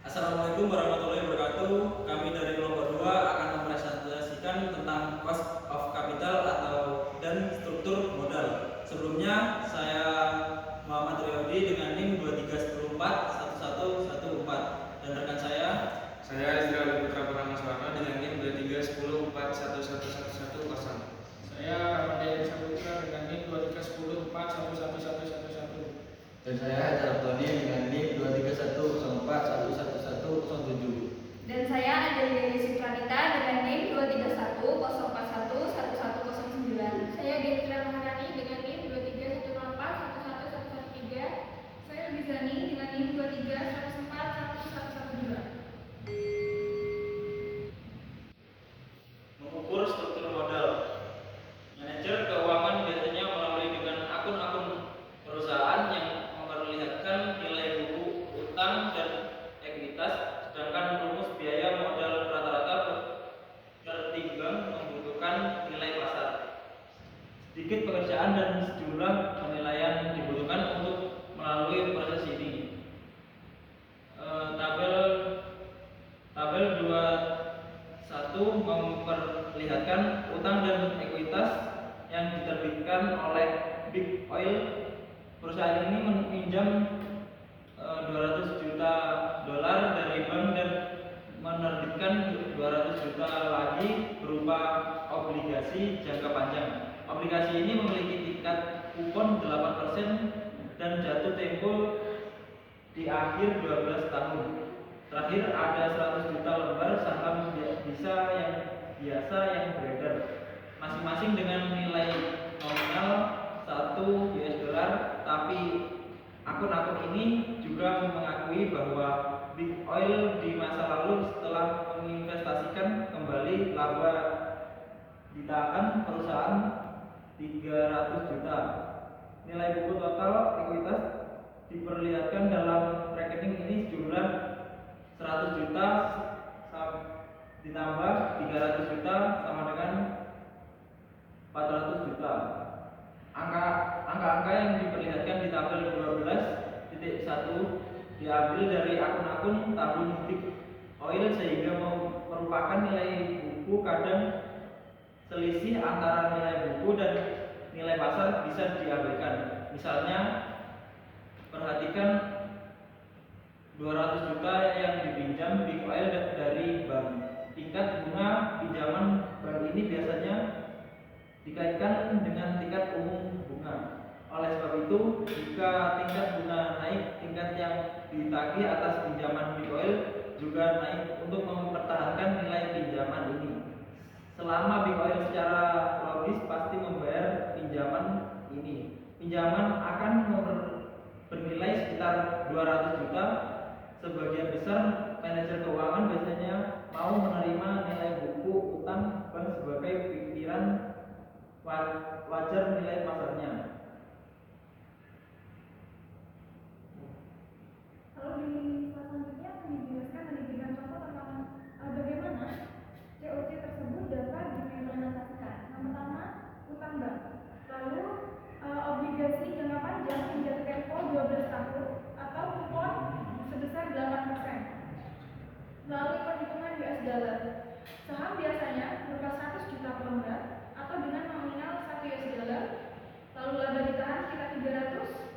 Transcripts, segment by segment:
Assalamualaikum warahmatullahi wabarakatuh. Kami dari kelompok 2 akan mempresentasikan tentang cost of capital atau dan struktur modal. Sebelumnya saya Muhammad Riyadi dengan NIM 2310411114 dan rekan saya Israel Putra Purnamaswana dengan NIM 2310411110. Saya Ramadhan Saputra dengan NIM 2310411111. Dan saya Hajar Tony dengan NIM 2310411107. Dan saya Adelia Supranita dengan NIM 23104111009. Saya Detra Maharani dengan NIM 2310411113. Saya Bizani dengan NIM 231041112. mengukur struktur modal. Manajer keuangan biasanya melalui dengan akun-akun perusahaan yang memperlihatkan nilai buku utang dan ekuitas, sedangkan rumus biaya modal rata-rata tertimbang membutuhkan nilai pasar. Sedikit pekerjaan dan sejumlah penilaian dibutuhkan untuk melalui proses ini. Tabel 21 memperlihatkan utang dan ekuitas yang diterbitkan oleh Big Oil. Perusahaan ini meminjam 200 juta dolar dari bank dan menerbitkan 200 juta lagi berupa obligasi jangka panjang. Obligasi ini memiliki tingkat kupon 8% dan jatuh tempo di akhir 12 tahun. Terakhir ada 100 juta lembar saham biasa yang beredar, masing-masing dengan nilai nominal 1 US dollar. Tapi akun-akun ini juga mengakui bahwa Big Oil di masa lalu setelah menginvestasikan kembali laba ditahan perusahaan 300 juta. Nilai buku total ekuitas diperlihatkan dalam rekening ini sejumlah 100 juta ditambah 300 juta sama dengan 400 juta. Angka-angka yang diperlihatkan di tabel 12.1 diambil dari akun-akun tabung Big Oil sehingga merupakan nilai buku. Kadang selisih antara nilai buku dan nilai pasar bisa diabaikan. Misalnya, perhatikan 200 juta yang dipinjam Big Oil dari bank. Tingkat bunga pinjaman bank ini biasanya dikaitkan dengan tingkat umum bunga. Oleh sebab itu, jika tingkat bunga naik, tingkat yang ditagih atas pinjaman Big Oil juga naik untuk mempertahankan nilai pinjaman ini. Selama Big Oil secara logis pasti membayar pinjaman ini, pinjaman akan bernilai sekitar 200 juta. Sebagian besar manajer keuangan biasanya mau menerima nilai buku utang bank sebagai pikiran wajar nilai pasarnya. Lalu di slide selanjutnya akan dijelaskan dan diberikan contoh tentang bagaimana COC tersebut dapat diimplementasikan. Yang pertama, utang bank. Lalu obligasi jangka panjang hingga tempo 12 tahun atau kupon sebesar 8%. Melalui perhitungan US dollar. Saham biasanya berupa 100 juta per lembar atau dengan nominal 1 US dollar. Lalu laba ditahan sekitar 300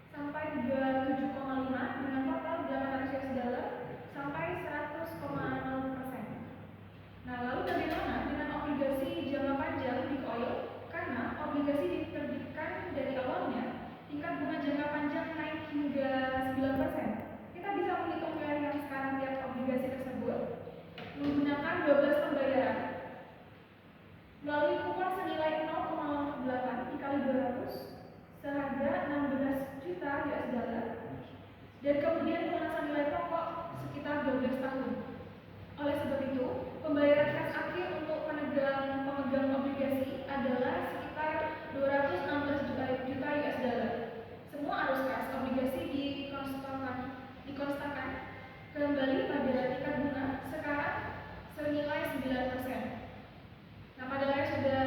sampai 37,5 dengan total 800 US dollar sampai 100,0%. Nah, lalu bagaimana dengan obligasi jangka panjang Big Oil? Karena obligasi diterbitkan dari awalnya, tingkat bunga jangka panjang naik hingga 9%. Kita bisa menghitung yang sekarang tiap obligasi tersebut menggunakan 12 pembayaran melalui kupon senilai 0,8 dikali 200 seharga 16 juta US dollar dan kemudian pelunasan nilai pokok sekitar 12 tahun. Oleh sebab itu, pembayaran kas akhir untuk pemegang obligasi adalah sekitar 216 juta US dollar. Semua arus kas obligasi dikonstankan kembali pada tingkat bunga sekarang senilai 9%. Nah, pada layar sudah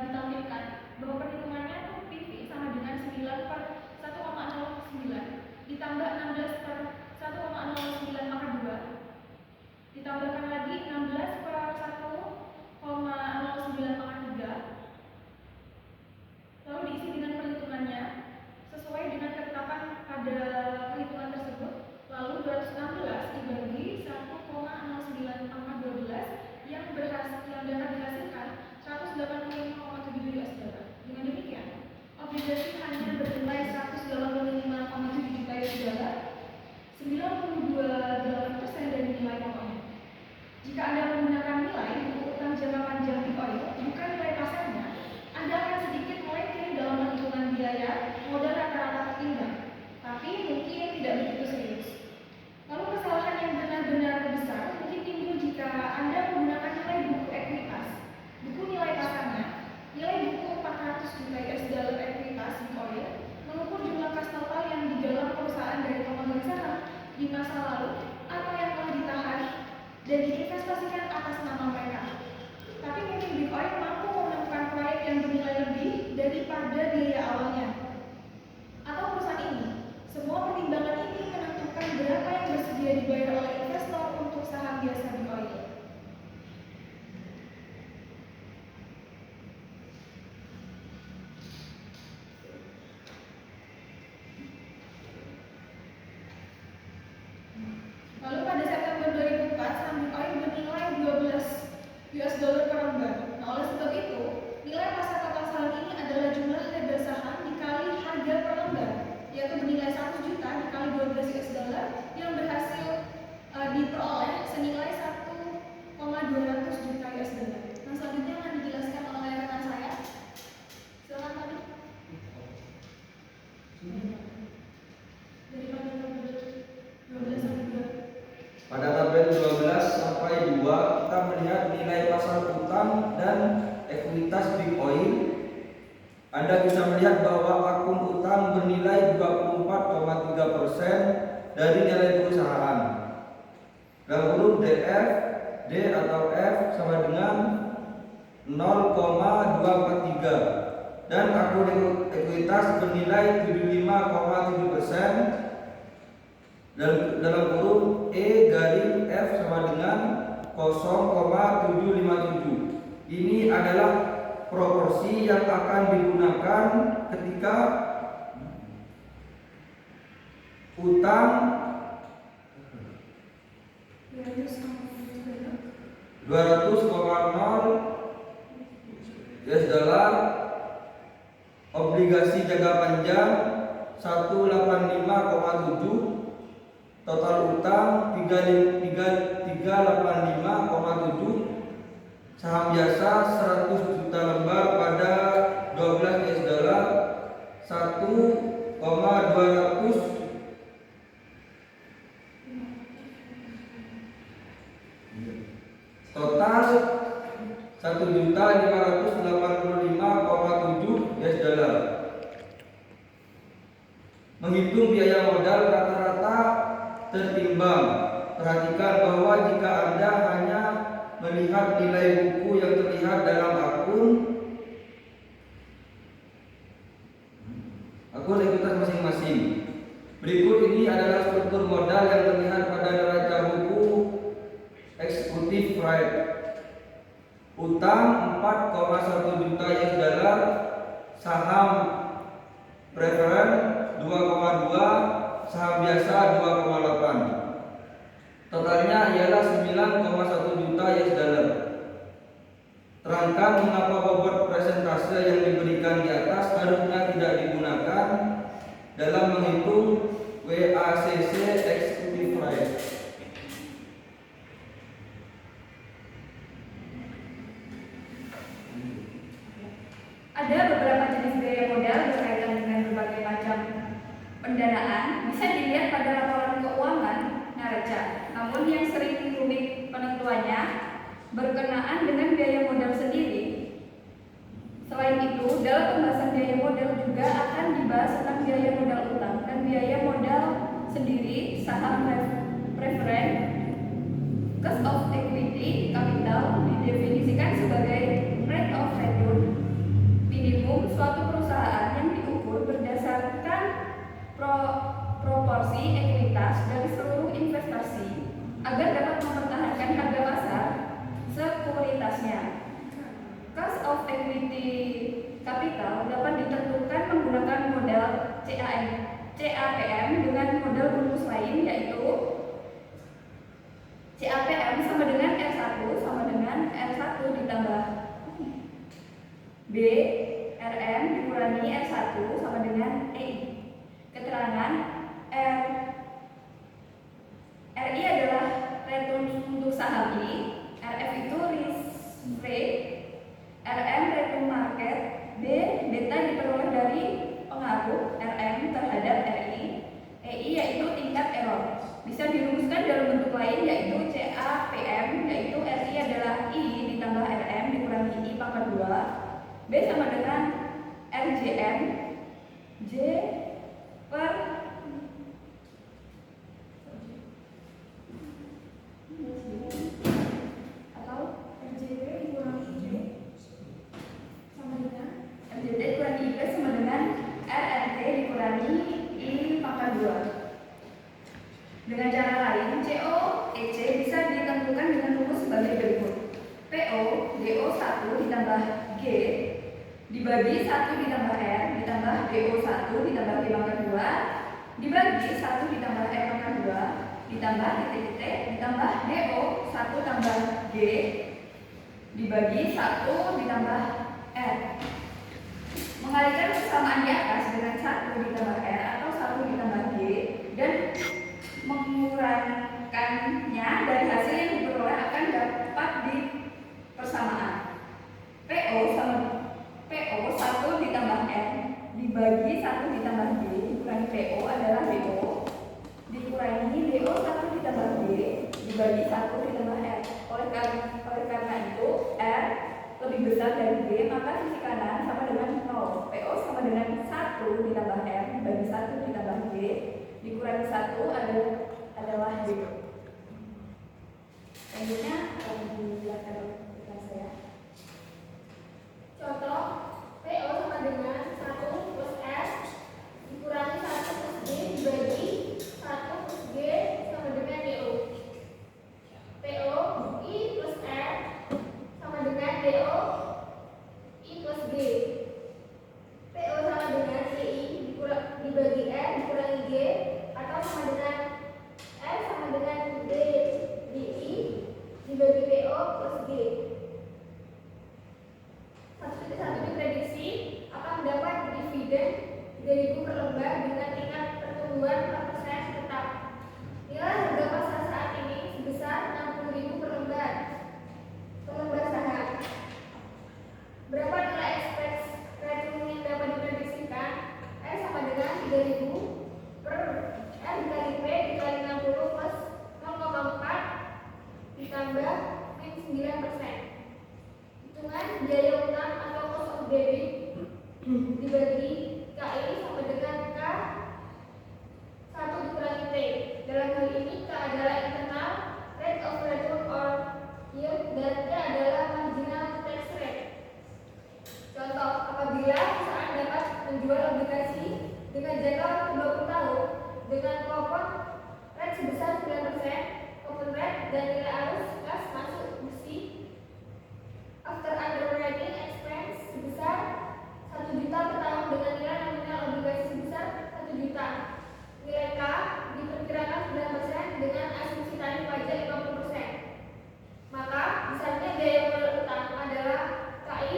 ditampilkan bahwa perhitungannya tuh PV sama dengan 9/1,09 ditambah 16/1,09 maka 2 nilai pokoknya. Jika Anda menggunakan nilai buku utang jangka panjang Big Oil, bukan nilai pasarnya, Anda akan sedikit melenceng dalam perhitungan biaya modal rata-rata ketimbang, tapi mungkin tidak begitu serius. Lalu kesalahan yang benar-benar besar mungkin timbul jika Anda menggunakan nilai buku ekuitas, buku nilai pasarnya, nilai buku 400 juta US dollar ekuitas Big Oil mengukur jumlah kas total yang digalang perusahaan dari pemegang saham di masa lalu atau yang telah ditahan dan diinvestasikan atas nama mereka. Tapi mungkin Big Oil mampu menemukan proyek yang bernilai lebih daripada biaya awalnya. Atau perusahaan ini, semua pertimbangan ini menentukan berapa yang bersedia dibayar oleh investor untuk saham biasa Big Oil. Lalu pada September 2004, saham Big Oil bernilai 12 US dollar per lembar. Nah, oleh sebab itu, nilai pasar total saham ini adalah jumlah label saham dikali harga per lembar, yaitu bernilai 1 juta dikali 12 US dollar yang berhasil diperoleh senilai 1,200 juta US dollar. Nah, selanjutnya akan dijelaskan oleh rekan saya. Silakan Tony. Dari pada tabel 12 sampai 2. Pada tabel 12 sampai 2 kita melihat nilai pasar utang dan ekuitas Big Oil. Anda bisa melihat bahwa akun utang bernilai 24,3% dari nilai perusahaan. Dalam huruf DF, D atau F sama dengan 0,243 dan akun ekuitas bernilai 75,7%. Dalam huruf E garing F sama dengan 0,757. Ini adalah proporsi yang akan digunakan ketika utang 200,0 US dollar, obligasi jangka panjang 185,7, total utang 385,7, saham biasa 100 juta lembar pada 12 US dollar 1,200 total 1.585,7 US dollar. Menghitung biaya modal rata-rata tertimbang. Perhatikan bahwa jika Anda hanya melihat nilai buku yang terlihat dalam akun ekuitas masing-masing. Berikut ini adalah struktur modal yang terlihat pada neraca buku eksekutif Fried. Utang 4,1 juta US dollar, saham preferen 2,2, saham biasa 2,8. Totalnya ialah 9,1 juta US dollar. Terangkan mengapa bobot persentase yang diberikan di atas harusnya tidak digunakan dalam menghitung WACC Executive Rate. Ada beberapa jenis biaya modal berkaitan dengan berbagai macam pendanaan bisa dilihat pada laporan keuangan neraca. Namun yang sering rumit penentuannya berkenaan dengan biaya modal sendiri. Selain itu, dalam pembahasan biaya modal juga akan dibahas tentang biaya modal utang dan biaya modal sendiri, saham preferen, cost of equity, capital didefinisikan sebagai rate of return minimum suatu perusahaan yang diukur berdasarkan proporsi ekuitas dari seluruh investasi agar dapat mempertahankan harga pasar sekuritasnya. Cost of equity capital dapat ditentukan menggunakan modal CAPM dengan modal rumus lain, yaitu CAPM sama dengan R1 sama dengan R1 ditambah B RM dikurangi R1 sama dengan EI. Keterangan RI adalah return terhadap RI. EI yaitu tingkat error. Bisa dirumuskan dalam bentuk lain yaitu CAPM, yaitu RI adalah I ditambah RM dikurangi I pangkat 2. B sama dengan RJM J per atau RJT dikurangi IB sama dengan RJT dikurangi IB sama dengan RRT dikurangi I pangkat 2. Dengan cara lain, CO EC bisa ditentukan dengan rumus sebagai berikut. PO DO1 ditambah G dibagi 1 ditambah R ditambah DO1 ditambah G pangkat 2 dibagi 1 ditambah R pangkat 2 ditambah titik-titik ditambah DO 1 tambah G dibagi 1 ditambah R. Mengalihkan persamaan di atas dengan 1 ditambah R atau 1 ditambah G dan mengurangkannya dari hasil yang diperoleh akan dapat di persamaan. PO 1 ditambah N dibagi 1 ditambah G dikurangi PO adalah DO dikurangi DO 1 ditambah G dibagi 1 ditambah R. Oleh karena itu R lebih besar dari G, maka sisi kanan sama dengan 0. PO sama dengan 1 ditambah R dibagi 1 ditambah G dikurangi 1 adalah D. Selanjutnya akan dijelaskan oleh saya. contoh PO sama dengan 1 plus S dikurangi 1 plus G dibagi 1 plus G sama dengan DO. PO I plus R sama dengan DO I plus G. PO sama dengan CI dibagi R dikurangi G atau sama dengan R sama dengan D DI dibagi PO plus G. Satu diprediksi akan mendapat dividen 3.000 per lembar dengan tingkat pertumbuhan per persen tetap. Nilai harga pasar saat ini sebesar 60.000 per lembar saham. Berapa nilai ekspres return yang dapat diprediksikan? R sama dengan 3.000 per R dikali P dikali 60 plus 0,4 ditambah min 9%. Hitungan biaya utang atau cost of debit dibagi KI sama dengan K 1 dikurangi T. Dalam hal ini K adalah internal rate of return or yield dan T adalah marginal tax rate. Contoh, apabila perusahaan dapat menjual obligasi dengan jangka waktu 20 tahun dengan coupon rate sebesar 9%, coupon rate dan nilai arus kas masuk bersih after underwriting expense sebesar 1 juta per tahun dengan nilai nominal obligasi sebesar 1 juta. Nilai K diperkirakan 9% dengan asumsi tarif pajak 50%. Maka misalnya biaya modal utang adalah KI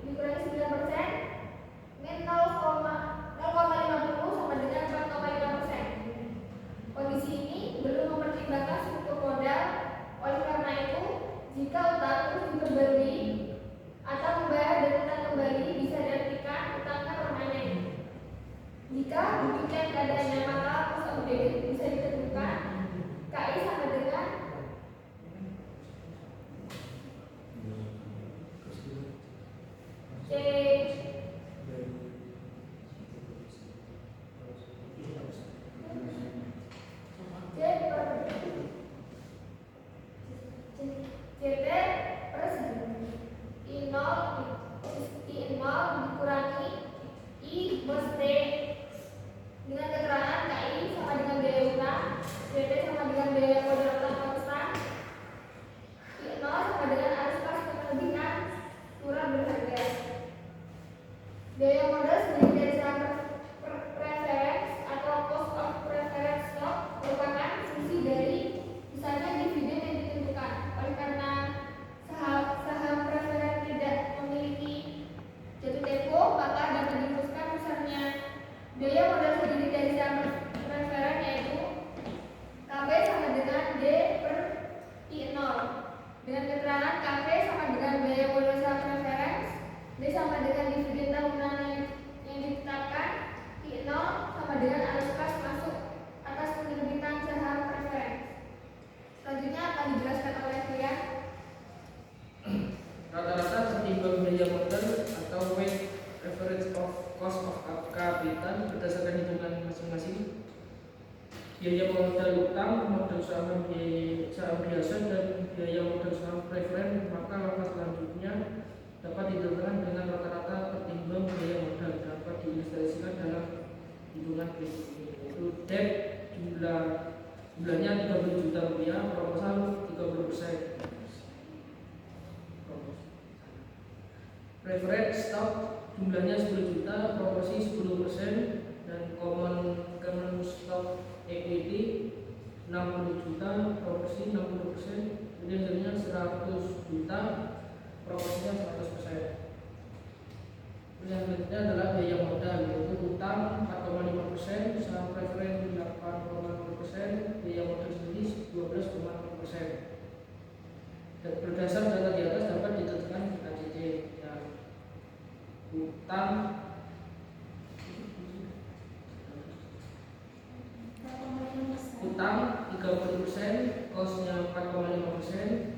dikurangi 9% min 0,50 sama dengan 4,5%. Kondisi ini belum mempertimbangkan struktur modal. Oleh karena itu, jika utang terus diperbarui atau membayar dan utang kembali bisa diartikan utangnya permanen. Jika demikian keadaannya, maka cost of debit bisa ditentukan KI sama dengan C CT per I0 dikurangi I plus T dengan keterangan KI sama dengan biaya utang, CT sama dengan biaya modal utang konstan, I0 sama dengan arus kas penerbitan surat berharga. Biaya modal sendiri dari saham preference atau cost of preference stock merupakan fungsi dari misalnya dividen yang ditentukan. Oleh karena saham preference tidak memiliki jatuh tempo, maka dapat dirumuskan misalnya biaya modal sendiri dari saham preference yaitu KP sama dengan D per I0 dengan keterangan KP sama dengan biaya modal saham preference, D sama dengan dividen tahunan yang ditetapkan, I0 sama dengan saham biasa dan biaya modal saham preferen, maka langkah selanjutnya dapat ditentukan dengan rata-rata ketimbang biaya modal dapat diilustrasikan dalam hitungan berikut ini, yaitu debt jumlahnya 30 juta rupiah, proposal 30%, preferred stock jumlahnya 10 juta, proporsi 10%, dan common stock equity 60 juta, proporsi 60%, jadi hasilnya 100 juta, proporsinya 100%. Yang selanjutnya adalah biaya modal, yaitu utang 4,5%, saham preferen 8,5%, biaya modal sendiri 12,5%. Dan berdasar data di atas dapat ditentukan KCC. Utang 30%, kosnya 4,5%,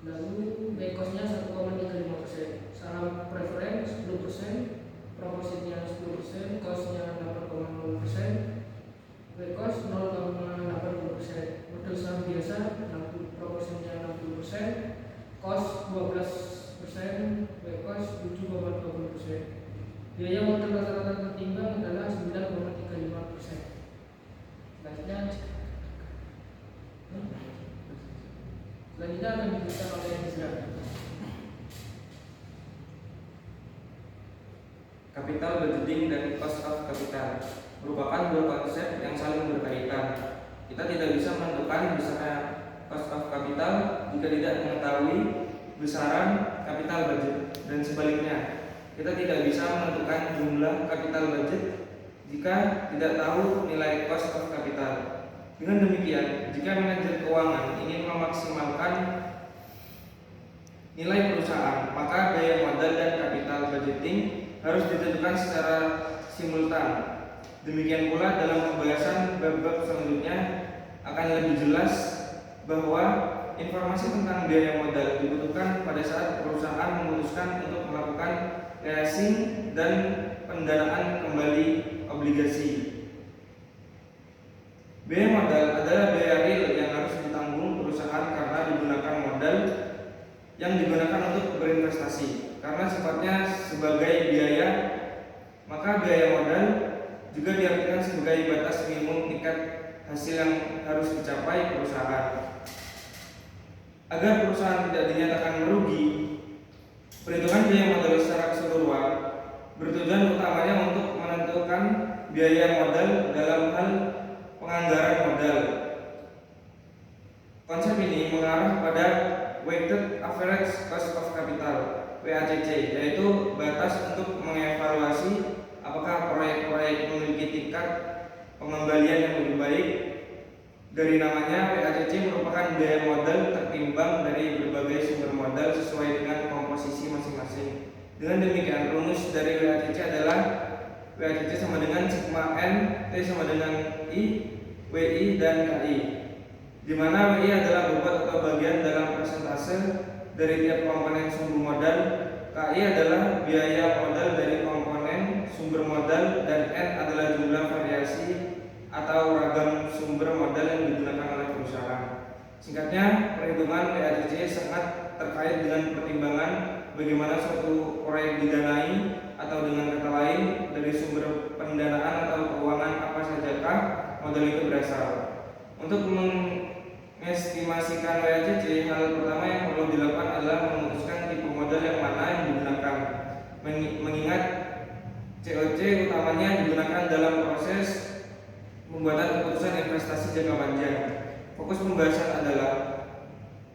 lalu kosnya 1,35%. Saham preferen 10%, proporsinya 10%, kosnya 8,0%, kos 0,80%. Modal saham biasa proporsinya 60%, kos 12%, kos 7,20%. Biaya modal rata-rata tertimbang adalah 9,35%. Selanjutnya akan dijelaskan oleh Isra. Capital budgeting dan cost of capital merupakan dua konsep yang saling berkaitan. Kita tidak bisa menentukan besarnya cost of capital jika tidak mengetahui besaran capital budget, dan sebaliknya, kita tidak bisa menentukan jumlah capital budget jika tidak tahu nilai cost of capital. Dengan demikian, jika manajer keuangan ingin memaksimalkan nilai perusahaan, maka biaya modal dan capital budgeting harus ditentukan secara simultan. Demikian pula dalam pembahasan bab-bab selanjutnya akan lebih jelas bahwa informasi tentang biaya modal dibutuhkan pada saat perusahaan memutuskan untuk melakukan leasing dan pendanaan kembali obligasi. Biaya modal adalah biaya real yang harus ditanggung perusahaan karena digunakan modal yang digunakan untuk berinvestasi. Karena sifatnya sebagai biaya, maka biaya modal juga diartikan sebagai batas minimum tingkat hasil yang harus dicapai perusahaan. Agar perusahaan tidak dinyatakan merugi, perhitungan biaya modal secara keseluruhan bertujuan utamanya untuk menentukan biaya modal dalam hal penganggaran modal. Konsep ini mengarah pada weighted average cost of capital (WACC), yaitu batas untuk mengevaluasi apakah proyek-proyek memiliki tingkat pengembalian yang lebih baik. Dari namanya, WACC merupakan biaya modal tertimbang dari berbagai sumber modal sesuai dengan komposisi masing-masing. Dengan demikian, rumus dari WACC adalah WACC sama dengan sigma N, T sama dengan I, WI dan KI, di mana WI adalah bobot atau bagian dalam persentase dari tiap komponen sumber modal, KI adalah biaya modal dari komponen sumber modal, dan N adalah jumlah variasi atau ragam sumber modal yang digunakan oleh perusahaan. Singkatnya, perhitungan WACC sangat terkait dengan pertimbangan bagaimana suatu proyek didanai, atau dengan kata lain, dari sumber pendanaan atau keuangan apa sajakah modal itu berasal. Untuk mengestimasikan WACC, hal pertama yang perlu dilakukan adalah memutuskan tipe modal yang mana yang digunakan. Mengingat COC utamanya digunakan dalam proses pembuatan keputusan investasi jangka panjang. Fokus pembahasan adalah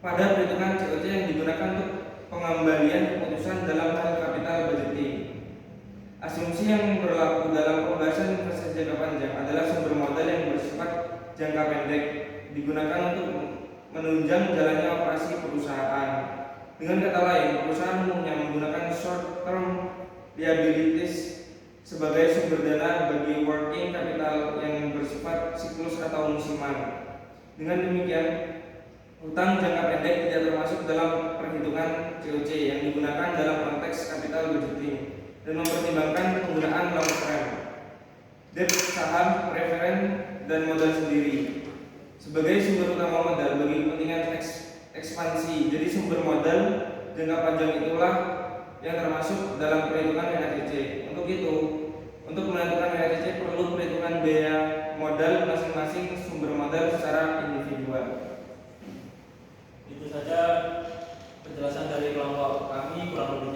pada perhitungan COC yang digunakan untuk pengembalian keputusan dalam hal capital budgeting. Asumsi yang berlaku dalam pembahasan investasi jangka panjang adalah sumber modal yang bersifat jangka pendek digunakan untuk menunjang jalannya operasi perusahaan. Dengan kata lain, perusahaan umumnya menggunakan short term liabilities sebagai sumber dana bagi working capital yang bersifat siklus atau musiman. Dengan demikian, hutang jangka pendek tidak termasuk dalam perhitungan COC yang digunakan dalam konteks capital budgeting dan mempertimbangkan penggunaan long term, debt, saham, preferen, dan modal sendiri. sebagai sumber utama modal bagi kepentingan ekspansi. Jadi sumber modal jangka panjang itulah yang termasuk dalam perhitungan WACC. Untuk itu, untuk menentukan WACC perlu perhitungan biaya modal masing-masing sumber modal secara individual. Itu saja penjelasan dari kelompok kami, kurang lebih